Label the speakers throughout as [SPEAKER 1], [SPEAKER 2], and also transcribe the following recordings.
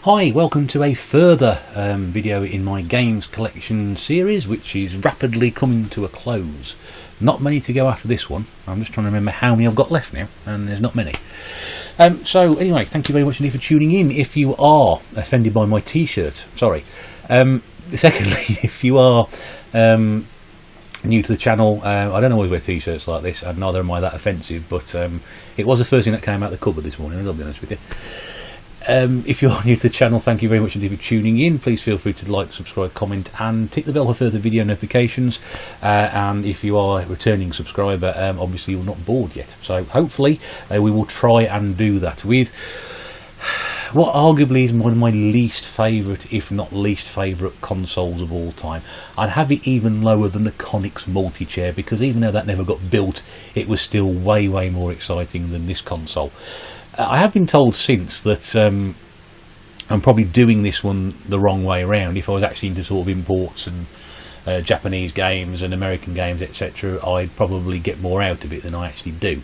[SPEAKER 1] Hi, welcome to a further video in my games collection series, which is rapidly coming to a close. Not many to go after this one. I'm just trying to remember how many I've got left now, and there's not many. So anyway, thank you very much indeed for tuning in. If you are offended by my t-shirt, sorry. Secondly, if you are new to the channel, I don't always wear t-shirts like this, and neither am I that offensive, but it was the first thing that came out of the cupboard this morning, I'll be honest with you. If you are new to the channel, thank you very much indeed for tuning in. Please feel free to like, subscribe, comment and tick the bell for further video notifications, and if you are a returning subscriber, obviously you're not bored yet, so hopefully we will try and do that with what arguably is one of my least favourite, if not least favourite, consoles of all time. I'd have it even lower than the Conix multi-chair, because even though that never got built, it was still way more exciting than this console. I have been told since that I'm probably doing this one the wrong way around. If I was actually into sort of imports and Japanese games and American games, etc., I'd probably get more out of it than I actually do.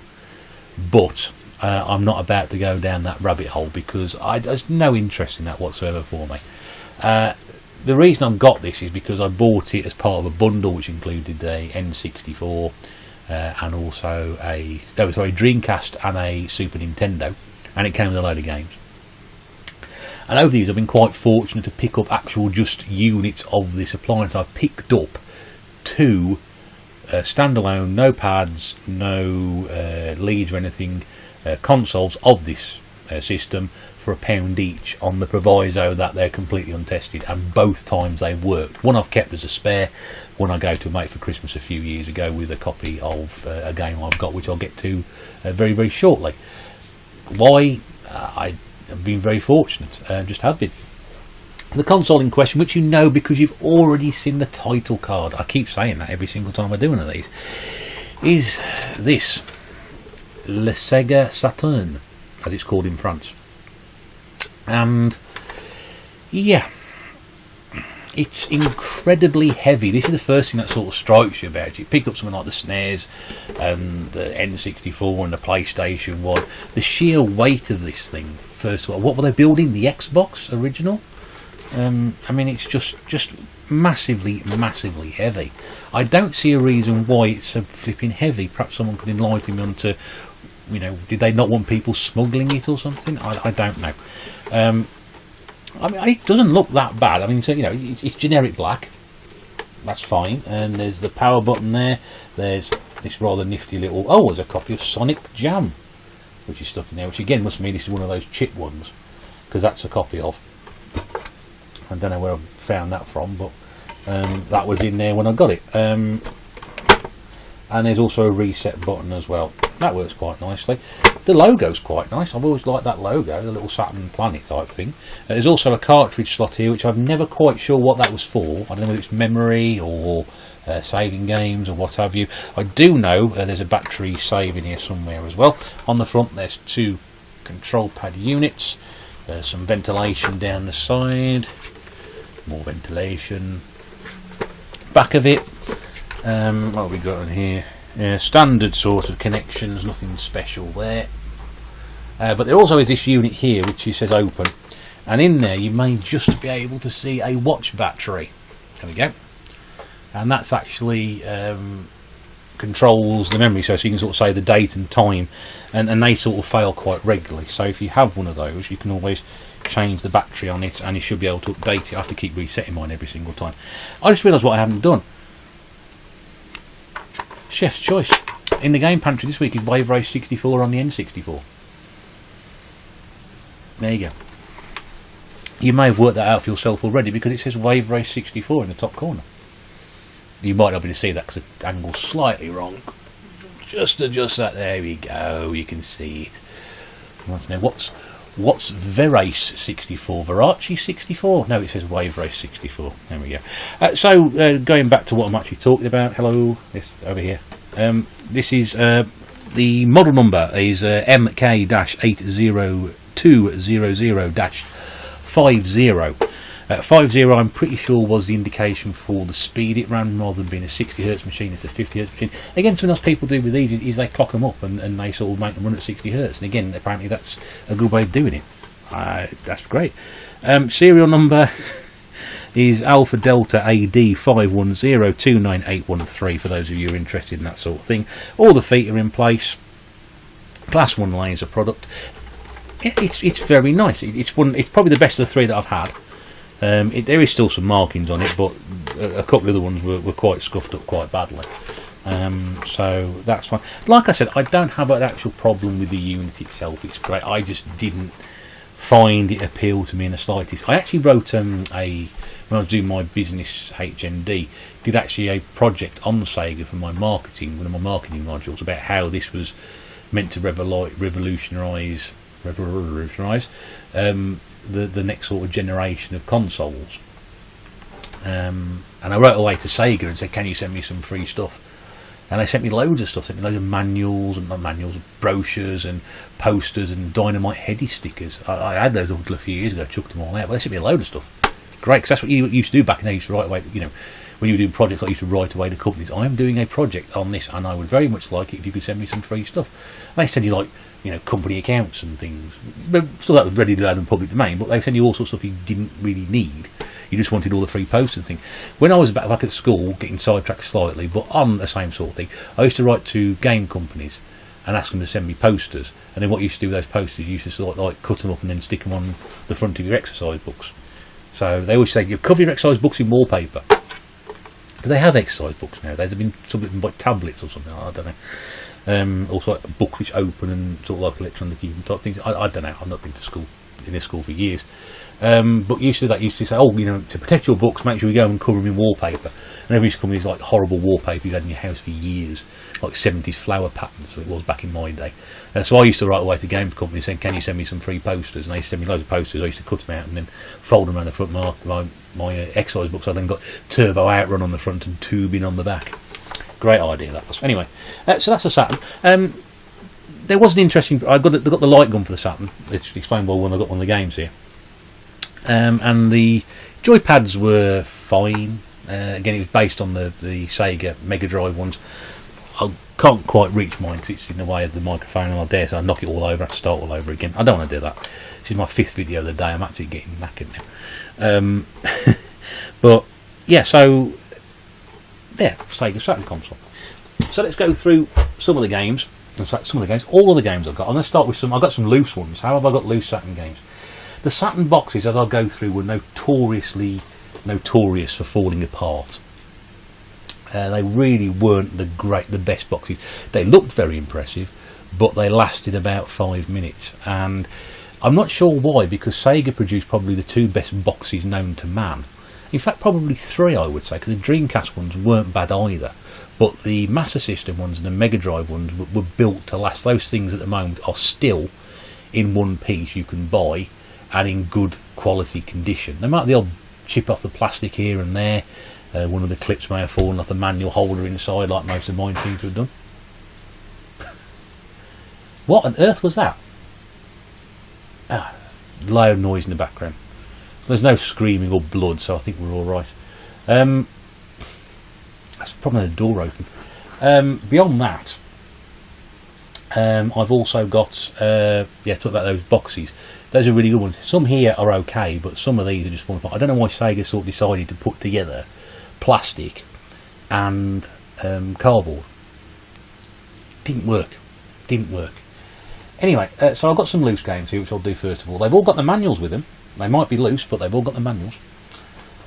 [SPEAKER 1] But I'm not about to go down that rabbit hole, because there's no interest in that whatsoever for me. The reason I've got this is because I bought it as part of a bundle which included a N64 and also a Dreamcast and a Super Nintendo, and it came with a load of games. And over the years I've been quite fortunate to pick up actual just units of this appliance. I've picked up two standalone, no pads, no leads or anything, consoles of this system for £1 each, on the proviso that they're completely untested, and both times they've worked. One I've kept as a spare, one I gave to a mate for Christmas a few years ago with a copy of a game I've got, which I'll get to very shortly. Why? I've been very fortunate, just have been. The console in question, which you know because you've already seen the title card, I keep saying that every single time I do one of these, is this Sega Saturn, as it's called in France. And yeah, it's incredibly heavy. This is the first thing that sort of strikes you about it. You pick up something like the SNES and the N64 and the PlayStation 1. The sheer weight of this thing, first of all. What were they building? The Xbox original? I mean, it's just massively heavy. I don't see a reason why it's so flipping heavy. Perhaps someone could enlighten me onto, you know, did they not want people smuggling it or something? I don't know. I mean, it doesn't look that bad. I mean, so, you know, it's generic black. That's fine. And there's the power button there. There's this rather nifty little... Oh, there's a copy of Sonic Jam, which is stuck in there, which again must mean this is one of those chip ones, because that's a copy of. I don't know where I found that from, but that was in there when I got it. And there's also a reset button as well. That works quite nicely. The logo's quite nice. I've always liked that logo, the little Saturn planet type thing. There's also a cartridge slot here, which I'm never quite sure what that was for. I don't know whether it's memory or saving games or what have you. I do know there's a battery save in here somewhere as well. On the front there's two control pad units. There's some ventilation down the side. More ventilation. Back of it. What have we got in here? Standard sort of connections, nothing special there. But there also is this unit here which says open, and in there you may just be able to see a watch battery. There we go. And that's actually controls the memory, so you can sort of say the date and time, and they sort of fail quite regularly. So if you have one of those, you can always change the battery on it, and you should be able to update it. I have to keep resetting mine every single time. I just realised what I haven't done. Chef's choice. In the game pantry this week is Wave Race 64 on the N64. There you go. You may have worked that out for yourself already, because it says Wave Race 64 in the top corner. You might not be able to see that because the angle's slightly wrong. Just adjust that. There we go. You can see it. Now, what's Verace 64? Verace 64? No, it says Wave Race 64. There we go. So going back to what I'm actually talking about. Hello, this over here. This is the model number is MK-80200-50. 50, I'm pretty sure, was the indication for the speed it ran, rather than being a 60Hz machine. It's a 50Hz machine. Again, something else people do with these is they clock them up and they sort of make them run at 60Hz. And again, apparently that's a good way of doing it. That's great. Serial number is Alpha Delta AD 510298813 for those of you who are interested in that sort of thing. All the feet are in place. Class 1 laser product. It's very nice. It's probably the best of the three that I've had. There is still some markings on it, but a couple of the ones were quite scuffed up quite badly. So that's fine. Like I said, I don't have an actual problem with the unit itself. It's great. I just didn't find it appeal to me in the slightest. I actually wrote when I was doing my business HND, did actually a project on Sega for my marketing, one of my marketing modules, about how this was meant to revolutionise the next sort of generation of consoles. And I wrote away to Sega and said, can you send me some free stuff? And they sent me loads of stuff, sent me loads of manuals, brochures and posters and Dynamite Heady stickers. I had those a few years ago, chucked them all out, but they sent me a load of stuff. Great, because that's what you used to do back in the day. You used to write away, you know, when you were doing projects, I used to write away to companies, I am doing a project on this and I would very much like it if you could send me some free stuff. And they send you, like, you know, company accounts and things. So that was ready to go out in the public domain, but they send you all sorts of stuff you didn't really need. You just wanted all the free posts and things. When I was back at school, getting sidetracked slightly, but on the same sort of thing, I used to write to game companies and ask them to send me posters. And then what you used to do with those posters, you used to sort of like cut them up and then stick them on the front of your exercise books. So they always say, you cover your exercise books in wallpaper. Do they have exercise books now? There's been something like tablets or something, I don't know. Also like a book which open and sort of like electronic type things. I don't know, I've not been to school, in this school for years. But used to do that, used to say, oh, you know, to protect your books, make sure you go and cover them in wallpaper. And every used to come with these like horrible wallpaper you had in your house for years, like 70s flower patterns, so it was back in my day. So I used to write away to games companies saying, can you send me some free posters? And they used to send me loads of posters. I used to cut them out and then fold them around the front. My exercise books, I then got Turbo Outrun on the front and Tubing on the back. Great idea that was. Anyway, so that's the Saturn. There was an interesting. They got the light gun for the Saturn. It's explained well when I got one of the games here. And the joypads were fine. Again, it was based on the Sega Mega Drive ones. I can't quite reach mine because it's in the way of the microphone, and I dare say I knock it all over, I have to start all over again. I don't want to do that. This is my 5th video of the day. I'm actually getting knackered now. But yeah, so there, Sega Saturn console. So let's go through some of the games. In fact, some of the games, all of the games I've got. I'm going to start with some. I've got some loose ones. How have I got loose Saturn games? The Saturn boxes, as I go through, were notorious for falling apart. They really weren't the best boxes. They looked very impressive, but they lasted about 5 minutes. And I'm not sure why, because Sega produced probably the 2 best boxes known to man. In fact, probably 3, I would say, because the Dreamcast ones weren't bad either. But the Master System ones and the Mega Drive ones were built to last. Those things at the moment are still in one piece you can buy and in good quality condition. They might have the odd chip off the plastic here and there. One of the clips may have fallen off the manual holder inside, like most of mine seem to have done. What on earth was that? Loud noise in the background. There's no screaming or blood, so I think we're all right. That's probably the door open. Beyond that, I've also got talk about those boxes. Those are really good ones. Some here are okay, but some of these are just falling apart. I don't know why Sega sort of decided to put together plastic and cardboard. Didn't work. Anyway, so I've got some loose games here, which I'll do first of all. They've all got the manuals with them. They might be loose, but they've all got the manuals.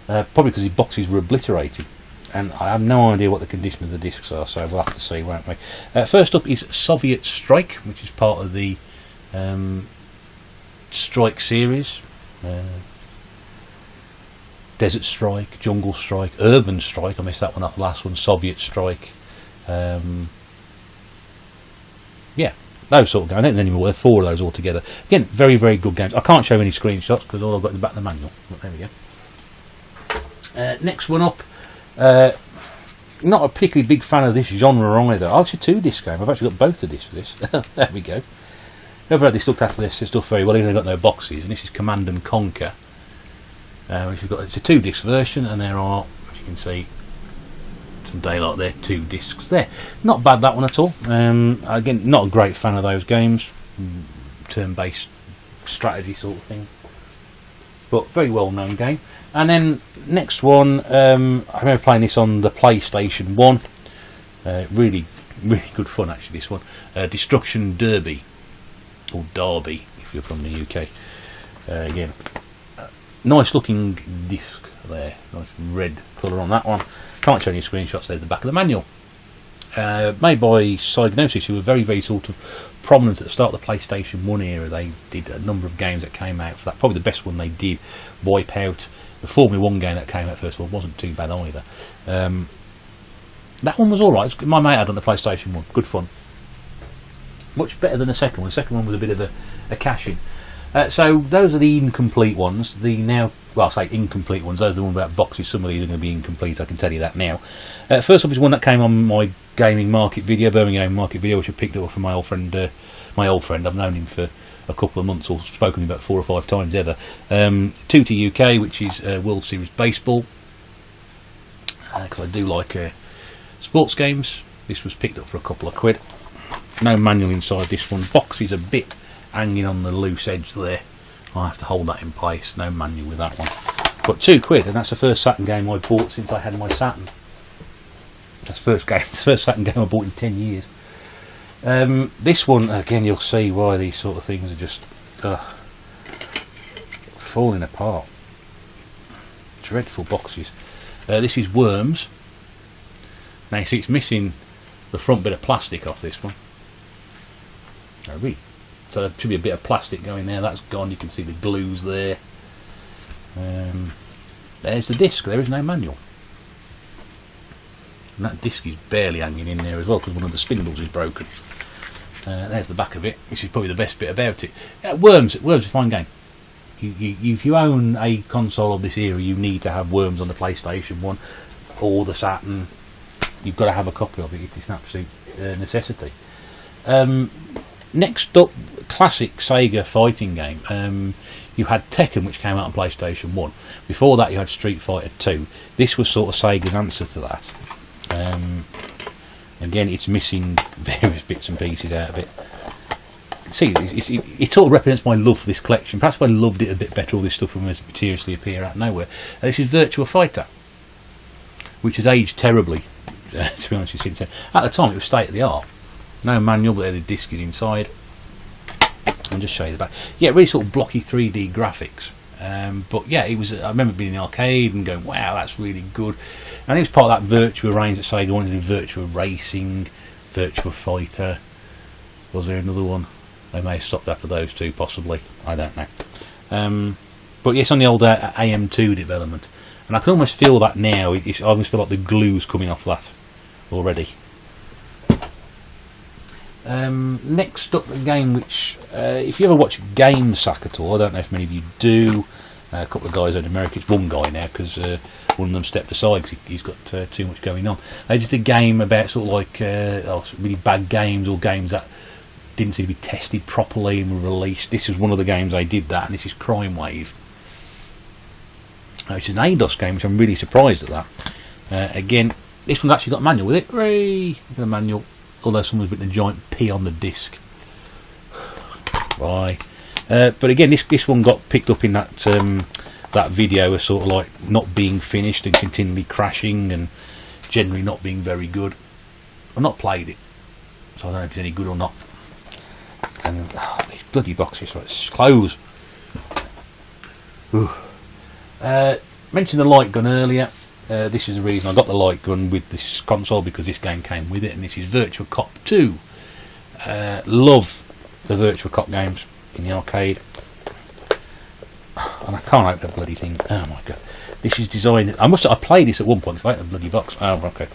[SPEAKER 1] Probably because the boxes were obliterated. And I have no idea what the condition of the discs are, so we'll have to see, won't we? First up is Soviet Strike, which is part of the Strike series. Desert Strike, Jungle Strike, Urban Strike, I missed that one off the last one, Soviet Strike. Yeah, those sort of games. I don't know anymore, there are 4 of those altogether. Again, very, very good games. I can't show any screenshots because all I've got is the back of the manual. But there we go. Next one up. Not a particularly big fan of this genre either. Oh, it's a 2-disc game. I've actually got both the discs for this. There we go. Whoever had this looked after this stuff very well, even though they've got no boxes. And this is Command and Conquer. Which we've got, it's a 2-disc version, and there are, as you can see, some daylight there, 2 discs there. Not bad, that one at all. Again, not a great fan of those games. Turn-based strategy sort of thing. But very well known game. And then next one, I remember playing this on the PlayStation 1. Really good fun actually, this one. Destruction Derby, or Derby if you're from the UK. Again, nice looking disc there, nice red colour on that one. Can't show any screenshots, there's the back of the manual. Made by Psygnosis, who were very sort of prominent at the start of the PlayStation 1 era. They did a number of games that came out for that. Probably the best one they did, Wipeout. The Formula 1 game that came out first of all wasn't too bad either. That one was alright. My mate had on the PlayStation 1. Good fun. Much better than the second one. The second one was a bit of a cash-in. So those are the incomplete ones. The now, well, I say incomplete ones. Those are the ones about boxes. Some of these are going to be incomplete, I can tell you that now. First up is one that came on my gaming market video, Birmingham market video, which I picked up from my old friend. I've known him for a couple of months, or spoken to him about 4 or 5 times ever. 2T UK, which is World Series Baseball, because I do like sports games. This was picked up for a couple of quid. No manual inside this one. Box is a bit hanging on the loose edge there. I have to hold that in place. No manual with that one. But 2 quid, and that's the first Saturn game I bought since I had my Saturn. That's the first Saturn game I bought in 10 years. This one, again, you'll see why these sort of things are just falling apart. Dreadful boxes. This is Worms. Now you see it's missing the front bit of plastic off this one. Oh, really? So there should be a bit of plastic going there. That's gone. You can see the glues there. There's the disc. There is no manual. And that disc is barely hanging in there as well because one of the spindles is broken. There's the back of it, which is probably the best bit about it. Worms is a fine game. If you own a console of this era, you need to have Worms on the PlayStation 1 or the Saturn. You've got to have a copy of it. It's an absolute necessity. Next up, classic Sega fighting game. You had Tekken, which came out on PlayStation 1. Before that you had Street Fighter 2. This was sort of Sega's answer to that. Again, it's missing various bits and pieces out of it. See, it sort of represents my love for this collection. Perhaps if I loved it a bit better, all this stuff would mysteriously appear out of nowhere. This is Virtua Fighter, which has aged terribly, to be honest with you, since then. At the time it was state of the art. No manual, but there the disc is inside. I'll just show you the back. Yeah, really sort of blocky 3D graphics. But yeah, it was. I remember being in the arcade and going, "Wow, that's really good." And it was part of that Virtua range that Sega wanted to do. Virtua Racing, Virtua Fighter. Was there another one? They may have stopped after those two, possibly. I don't know. But yes, on the old AM2 development, and I can almost feel that now. I almost feel like the glue's coming off that already. Next up, a game which, if you ever watch Game Sack at all, I don't know if many of you do. A couple of guys out in America. It's one guy now because one of them stepped aside because he's got too much going on. They just a game about sort of like really bad games or games that didn't seem to be tested properly and were released. This is one of the games they did that, and this is Crime Wave. It's an ADOS game, which I'm really surprised at that. Again, this one's actually got a manual with it. Hooray! Look at the manual. Although someone's written a giant P on the disc. Why? But again, this one got picked up in that that video as sort of like not being finished and continually crashing and generally not being very good. I've not played it, so I don't know if it's any good or not. And these bloody boxes, right? It's close. Mentioned the light gun earlier. This is the reason I got the light gun with this console, because this game came with it, and this is Virtua Cop 2. Love the Virtua Cop games in the arcade, and I can't open the bloody thing. Oh my god, this is designed. I played this at one point. I like the bloody box. Oh, okay.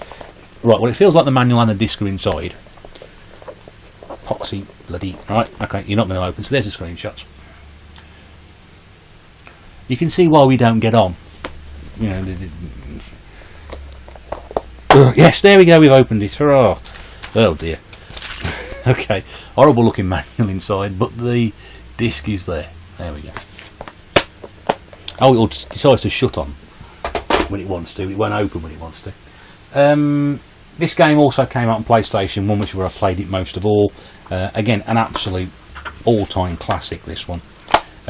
[SPEAKER 1] Right, well, it feels like the manual and the disc are inside. Epoxy, bloody. Right, okay, you're not going to open. So there's the screenshots. You can see why we don't get on. You know. Yes, there we go. We've opened it. Hurrah! Oh dear. Okay, horrible looking manual inside, but the disc is there. There we go. Oh, it decides to shut on when it wants to. It won't open when it wants to. This game also came out on PlayStation 1, which is where I played it most of all. Again, an absolute all-time classic, this one.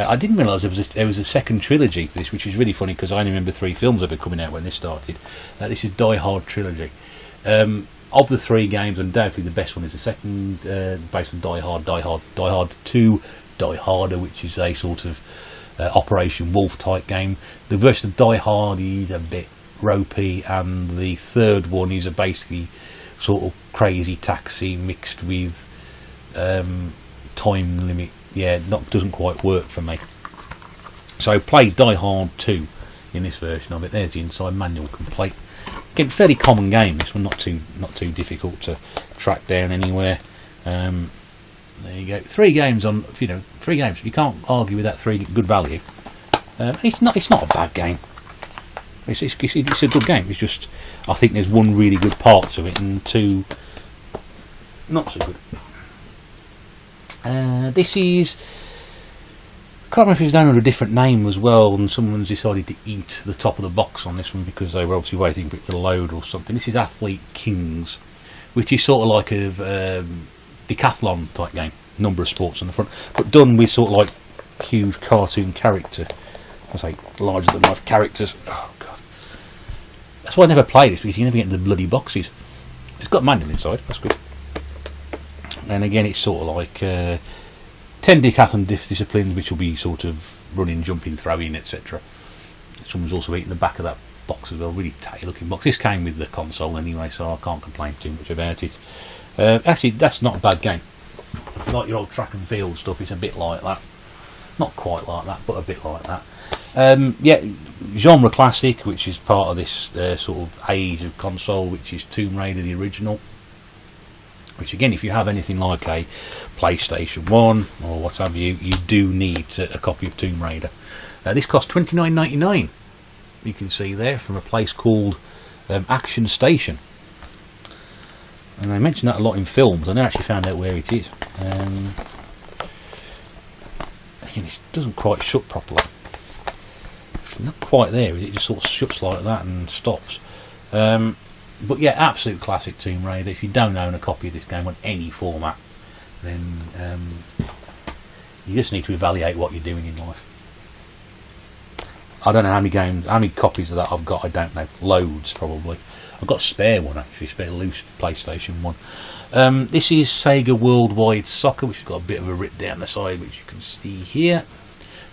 [SPEAKER 1] I didn't realise there was a second trilogy for this, which is really funny because I only remember 3 films ever coming out when this started. This is Die Hard trilogy. Of the 3 games, undoubtedly the best one is the second, based on Die Hard, Die Hard 2, Die Harder, which is a sort of Operation Wolf type game. The version of Die Hard is a bit ropey, and the third one is a basically sort of Crazy Taxi mixed with time limit. Yeah, doesn't quite work for me. So play Die Hard 2 in this version of it. There's the inside manual complete. Again, fairly common game. This one not too difficult to track down anywhere. There you go. 3 games on 3 games. You can't argue with that 3 good value. It's not a bad game. It's a good game. It's just I think there's 1 really good part to it and 2 not so good. This is, I can't remember if it's done under a different name as well, and someone's decided to eat the top of the box on this one because they were obviously waiting for it to load or something. This is Athlete Kings, which is sort of like a decathlon type game, number of sports on the front, but done with sort of like huge cartoon character, I say larger than life characters. Oh god, that's why I never play this, because you never get the bloody boxes. It's got manual inside, that's good. And again, it's sort of like 10 decathlon disciplines, which will be sort of running, jumping, throwing, etc. Someone's also eaten the back of that box as well, really tatty looking box. This came with the console anyway, so I can't complain too much about it. Actually, that's not a bad game. Like your old track and field stuff, it's a bit like that. Not quite like that, but a bit like that. Yeah, genre classic, which is part of this sort of age of console, which is Tomb Raider the original. Which again, if you have anything like a PlayStation 1 or what have you, you do need a copy of Tomb Raider. This cost $29.99. You can see there, from a place called Action Station. And I mentioned that a lot in films. I never actually found out where it is. Again, it doesn't quite shut properly. Not quite there, it just sort of shuts like that and stops. But yeah, absolute classic Tomb Raider. If you don't own a copy of this game on any format, then you just need to evaluate what you're doing in life. I don't know how many copies of that I've got. I don't know. Loads, probably. I've got a spare one actually, spare loose PlayStation 1. This is Sega Worldwide Soccer, which has got a bit of a rip down the side, which you can see here.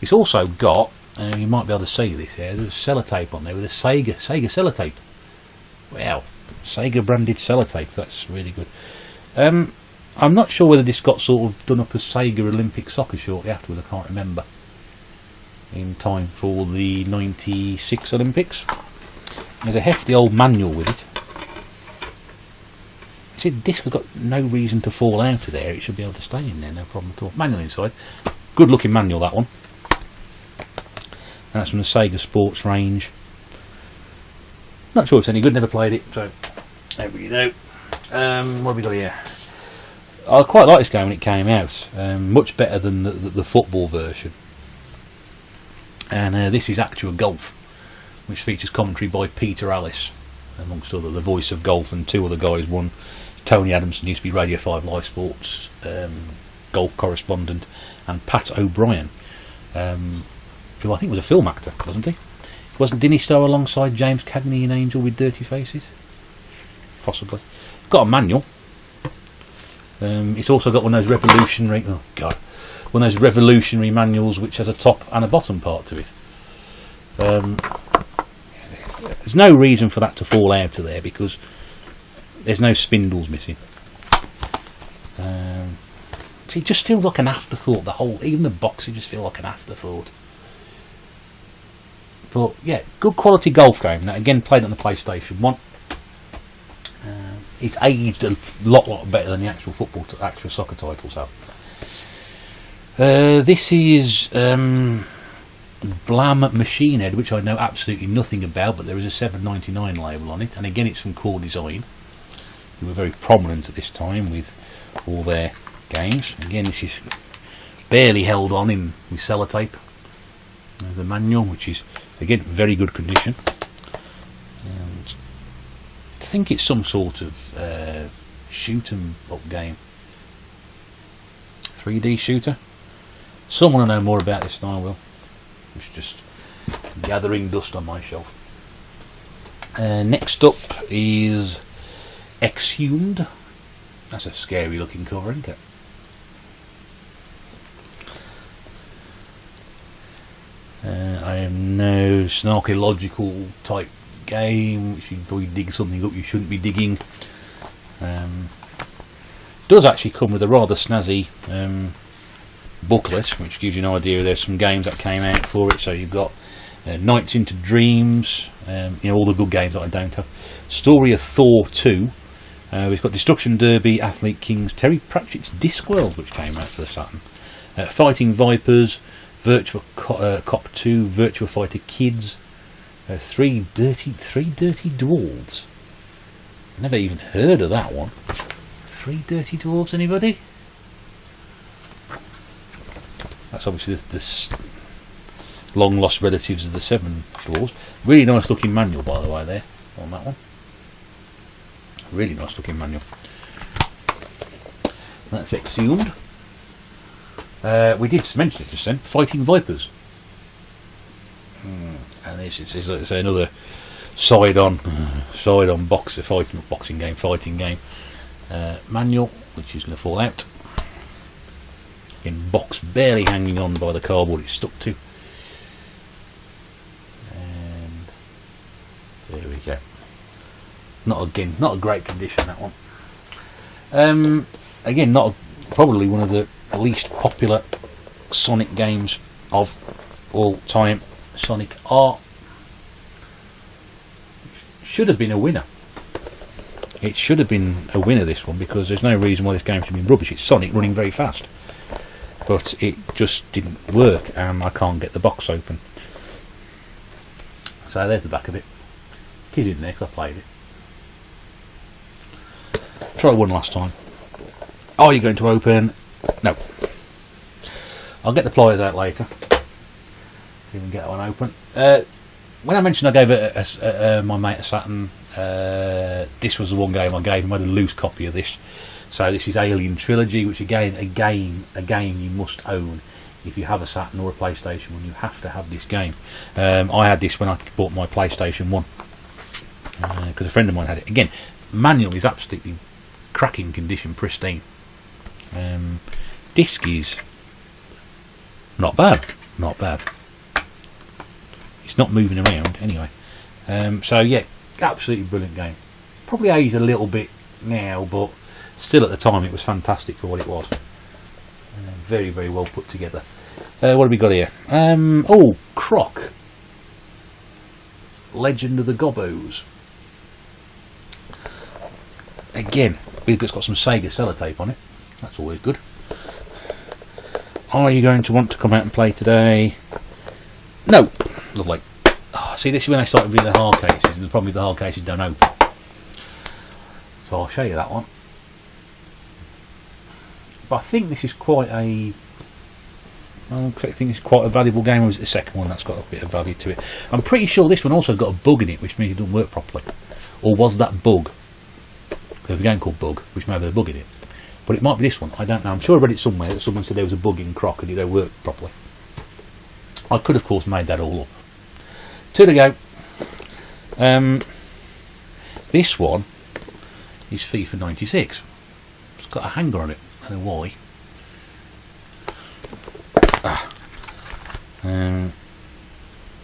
[SPEAKER 1] It's also got, you might be able to see this here, there's sellotape on there with a Sega sellotape. Wow, Sega branded sellotape, that's really good. I'm not sure whether this got sort of done up as Sega Olympic Soccer shortly afterwards, I can't remember. In time for the 96 Olympics. There's a hefty old manual with it. See, the disc has got no reason to fall out of there, it should be able to stay in there, no problem at all. Manual inside, good looking manual that one. And that's from the Sega Sports range. Not sure it's any good, never played it, so there we go. What have we got here? I quite like this game when it came out, much better than the football version. And this is Actua Golf, which features commentary by Peter Alice, amongst other, the voice of golf, and 2 other guys. One, Tony Adamson, used to be Radio 5 Live Sports golf correspondent, and Pat O'Brien, who I think was a film actor, wasn't he? Didn't he star alongside James Cagney in Angel with Dirty Faces? Possibly. Got a manual. It's also got one of those revolutionary, oh god, one of those revolutionary manuals which has a top and a bottom part to it. There's no reason for that to fall out of there because there's no spindles missing. So it just feels like an afterthought. Even the box, it just feels like an afterthought. But yeah, good quality golf game. Now again, played on the PlayStation 1. It's aged a lot better than the actual actual soccer titles have. This is Blam Machine Head, which I know absolutely nothing about, but there is a $7.99 label on it, and again it's from Core Design, who were very prominent at this time with all their games. Again, this is barely held on with sellotape. There's the manual, which is again very good condition. And I think it's some sort of shoot 'em up game, 3D shooter. Someone will know more about this than I will. It's just gathering dust on my shelf. Next up is Exhumed. That's a scary looking cover, isn't it? I am no snarkological type game which you probably dig something up you shouldn't be digging. Does actually come with a rather snazzy booklet which gives you an idea. There's some games that came out for it, so you've got Nights into Dreams, you know, all the good games that I don't have. Story of Thor 2. We've got Destruction Derby, Athlete Kings, Terry Pratchett's Discworld, which came out for the Saturn. Fighting Vipers, Virtua Cop 2, Virtua Fighter Kids, Three Dirty Dwarves. Never even heard of that one. Three Dirty Dwarves, anybody? That's obviously the long lost relatives of the Seven Dwarves. Really nice looking manual, by the way, there on that one. Really nice looking manual. That's Exhumed. We did mention it just then. Fighting Vipers. And this is another side-on fighting game. Manual, which is going to fall out. In box barely hanging on by the cardboard it's stuck to. And there we go. Not a great condition, that one. Again, probably one of the least popular Sonic games of all time. Sonic R should have been a winner. It should have been a winner, this one, because there's no reason why this game should be rubbish. It's Sonic running very fast, but it just didn't work, and I can't get the box open. So there's the back of it. It is in there because I played it. Try one last time. Are you going to open? No. I'll get the pliers out later. See if we can get that one open. When I mentioned I gave my mate a Saturn, this was the one game I gave him. I had a loose copy of this. So this is Alien Trilogy, which again, a game you must own if you have a Saturn or a PlayStation 1. You have to have this game. I had this when I bought my PlayStation 1 because a friend of mine had it. Again, manual is absolutely cracking condition, pristine. Disc is not bad. It's not moving around anyway. So yeah, absolutely brilliant game. Probably aged a little bit now, but still at the time it was fantastic for what it was. Very, very well put together. What have we got here? Oh, Croc. Legend of the Gobbos. Again, it's got some Sega sellotape on it. That's always good. Are you going to want to come out and play today? No. Lovely. Oh, see, this is when I started with the hard cases, and the problem is the hard cases don't open. So I'll show you that one. But I think this is quite a... I think it's quite a valuable game. Or is it the second one that's got a bit of value to it? I'm pretty sure this one also got a bug in it, which means it doesn't work properly. Or was that bug? There's a game called Bug, which may have a bug in it. But it might be this one, I don't know. I'm sure I read it somewhere that someone said there was a bug in Croc and it don't work properly. I could, of course, made that all up. Two to go. This one is FIFA 96. It's got a hanger on it. I don't know why.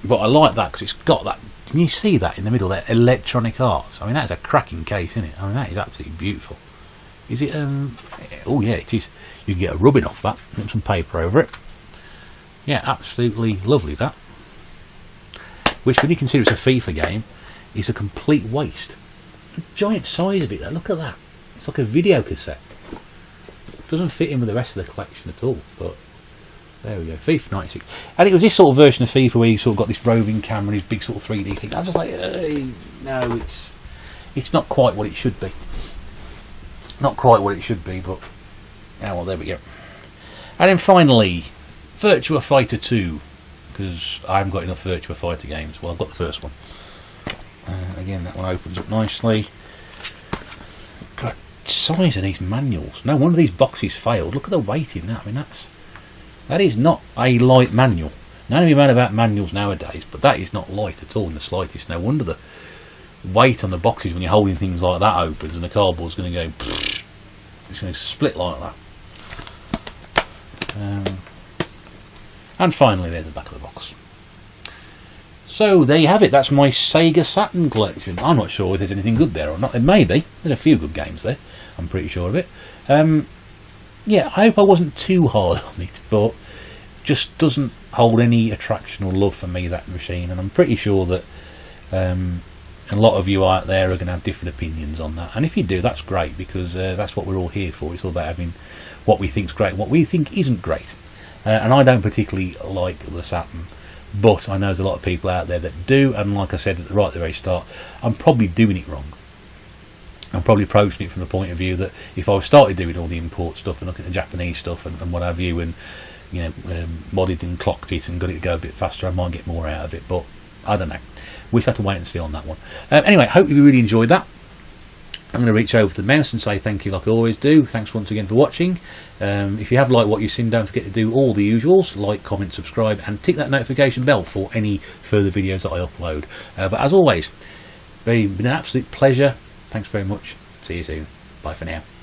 [SPEAKER 1] But I like that because it's got that. Can you see that in the middle there? Electronic Arts. I mean, that's a cracking case, isn't it? I mean, that is absolutely beautiful. Is it? Oh yeah, it is. You can get a rubbing off that. Put some paper over it. Yeah, absolutely lovely that. Which, when you consider it's a FIFA game, is a complete waste. The giant size of it, though. Look at that. It's like a video cassette. It doesn't fit in with the rest of the collection at all. But there we go, FIFA 96. And it was this sort of version of FIFA where you sort of got this roving camera and this big sort of 3D thing. I was just like, no, it's not quite what it should be. Not quite what it should be, but yeah, well, there we go. And then finally, Virtua Fighter 2, because I haven't got enough Virtua Fighter games. Well, I've got the first one. Again, that one opens up nicely. Size of these manuals. No, one of these boxes failed. Look at the weight in that. I mean, that's That is not a light manual. None of you man about manuals nowadays, but that is not light at all in the slightest. No wonder the weight on the boxes when you're holding things like that opens and the cardboard's going to go, it's going to split like that. And finally there's the back of the box. So there you have it, that's my Sega Saturn collection. I'm not sure if there's anything good there or not. There may be, there's a few good games there, I'm pretty sure of it. Yeah, I hope I wasn't too hard on it, but just doesn't hold any attraction or love for me, that machine, and I'm pretty sure that a lot of you out there are going to have different opinions on that, and if you do, that's great, because that's what we're all here for. It's all about having what we think's great and what we think isn't great. And I don't particularly like the Saturn, but I know there's a lot of people out there that do, and like I said at the very start, I'm probably doing it wrong. I'm probably approaching it from the point of view that if I started doing all the import stuff and looking at the Japanese stuff and what have you, and you know, modded and clocked it and got it to go a bit faster, I might get more out of it, but I don't know. We'll have to wait and see on that one. Anyway, hope you really enjoyed that. I'm going to reach over to the mouse and say thank you like I always do. Thanks once again for watching. If you have liked what you've seen, don't forget to do all the usuals: like, comment, subscribe, and tick that notification bell for any further videos that I upload. But as always, been an absolute pleasure. Thanks very much. See you soon. Bye for now.